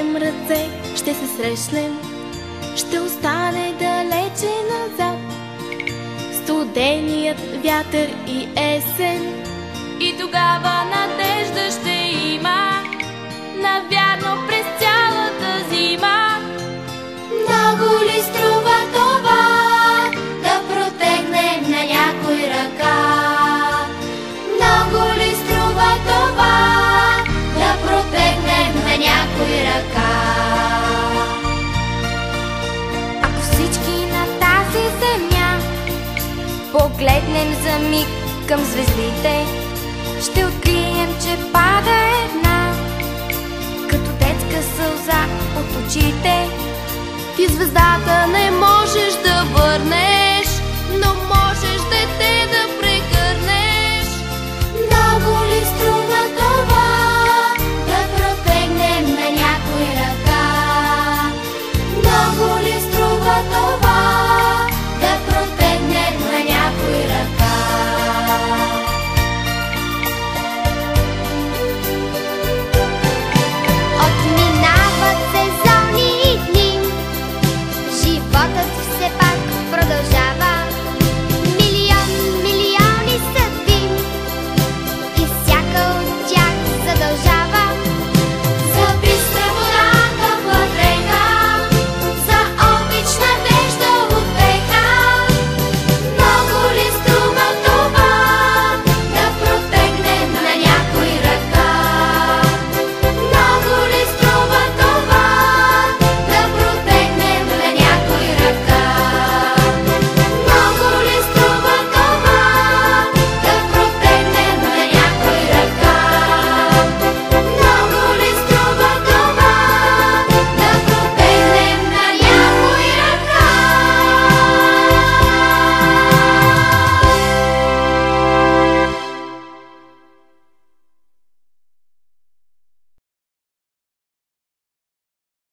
потегнем ръце, ще се срещнем, ще остане далече назад студеният вятър и есен. И тогава надежда ще има, навярно през цялата зима. Много ли струва това, да протегнем на някой ръка? Много ли струва това, да протегнем на някой ръка? Ако всички на тази земя погледнем за миг към звездите, ще открием, че пада една, като детска сълза от очите.